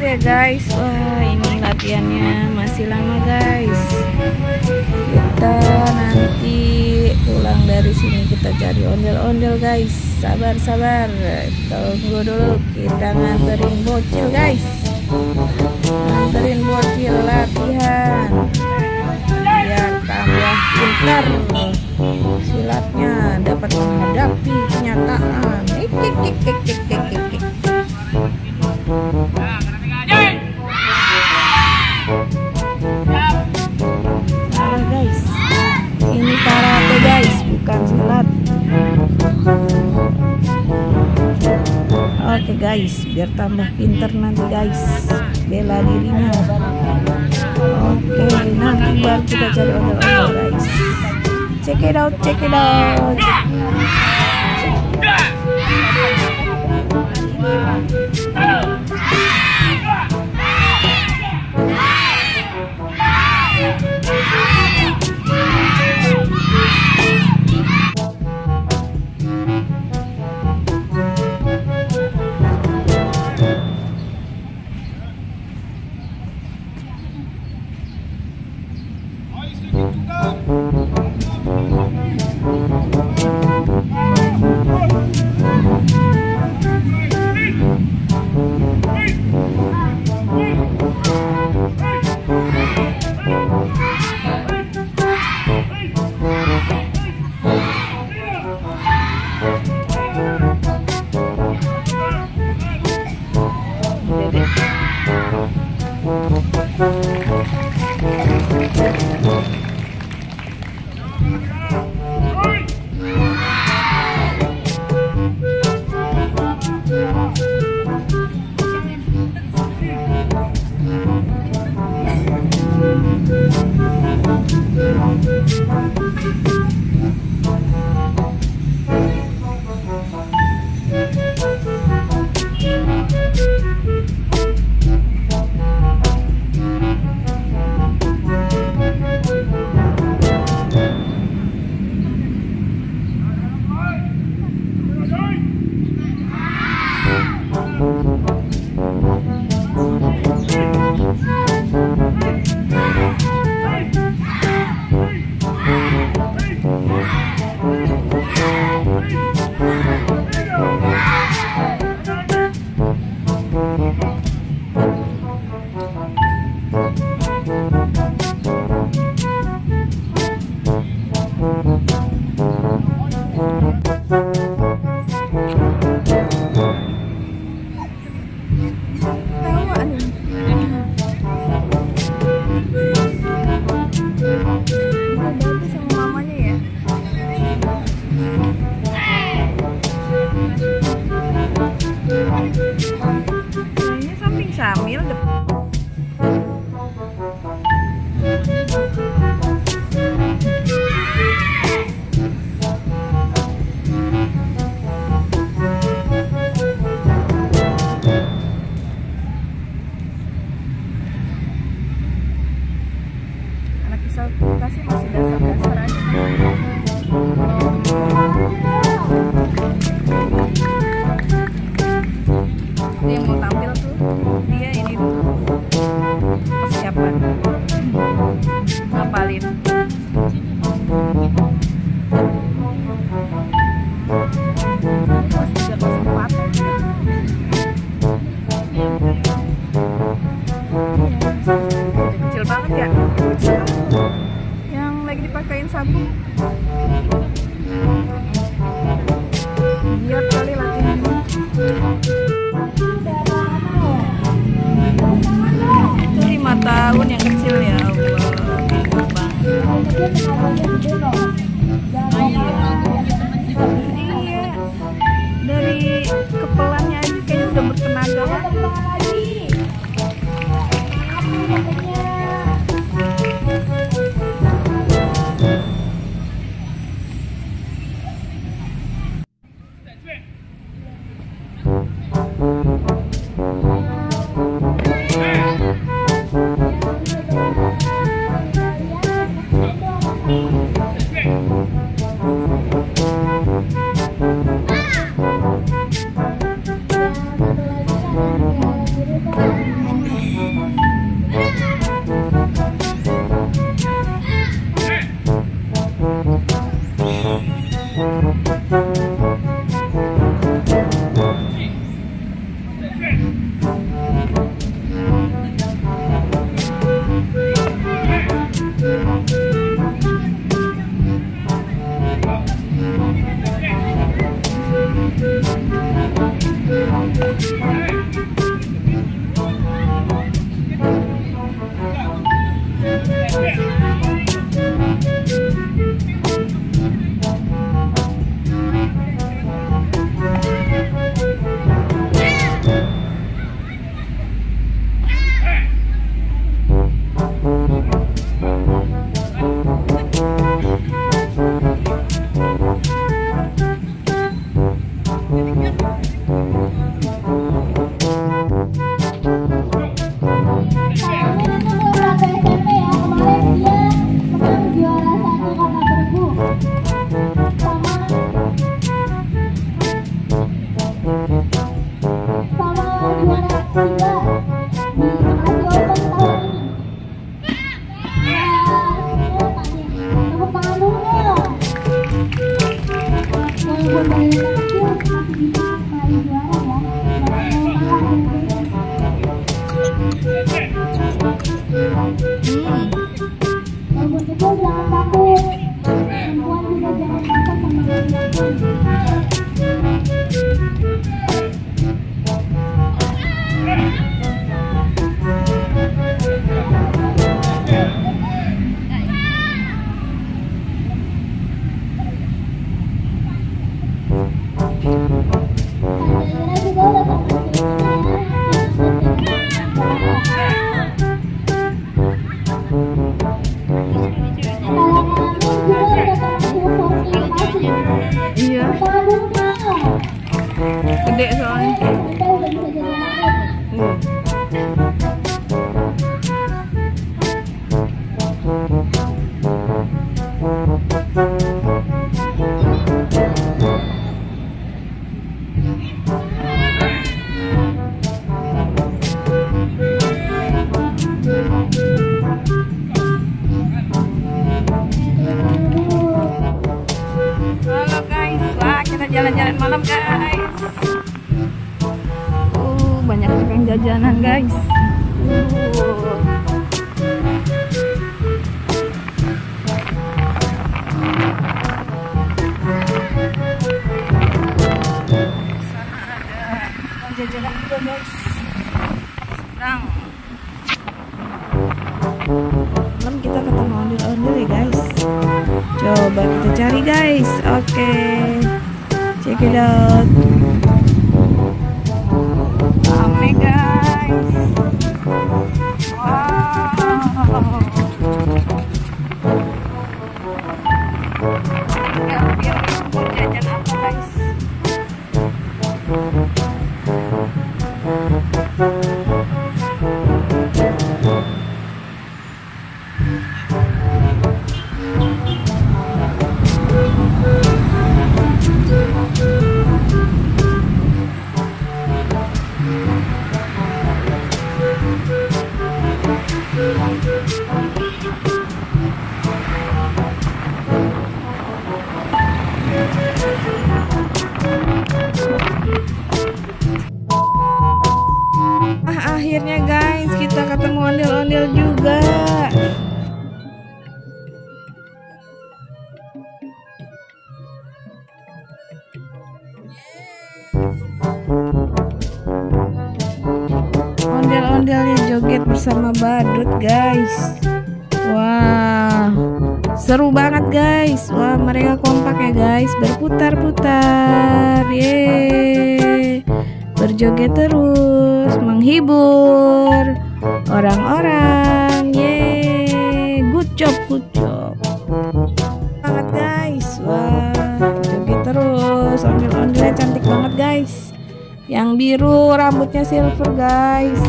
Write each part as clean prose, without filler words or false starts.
Ya guys, wah ini latihannya masih lama guys. Kita nanti pulang dari sini kita cari ondel-ondel guys. Sabar tunggu dulu, kita nganterin bocil guys, nganterin bocil latihan biar tambah pintar silatnya, dapat menghadapi kenyataan. Salah guys, ini karate guys, bukan silat. Oke guys, biar tambah pinter nanti guys, bela dirinya. Oke, nanti baru kita cari ondel-ondel guys. Check it out. Kasih masih dasar-dasar aja. lagu. Giat kali latihan. Itu 5 tahun yang kecil ya Allah. Bingung banget. Iya. Dari kepelannya aja kayaknya udah bertenaga banget. Iya, gede soalnya. Halo guys, wah kita jalan-jalan malam guys. Banyak tukang jajanan guys. Sana ada tukang jajanan juga guys. Sedang. Malam kita ketemu ondel-ondel ya guys. Coba kita cari guys. Oke, check it out. Rame guys. Wow. Biar jajan apa guys? Akhirnya guys kita ketemu ondel-ondel juga. bersama badut guys. Wah, seru banget guys. Wah, mereka kompak ya guys, berputar-putar. Yeay, berjoget terus, menghibur orang-orang. Yeay, good job, good job banget guys. Wah, joget terus, ondel-ondelnya cantik banget guys. Yang biru rambutnya silver guys.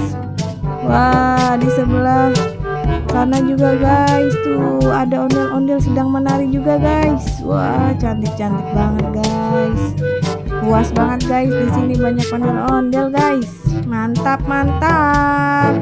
Wah, di sebelah sana juga guys, tuh ada ondel-ondel sedang menari juga guys. Wah, cantik-cantik banget guys. Puas banget guys, di sini banyak ondel-ondel guys. Mantap, mantap.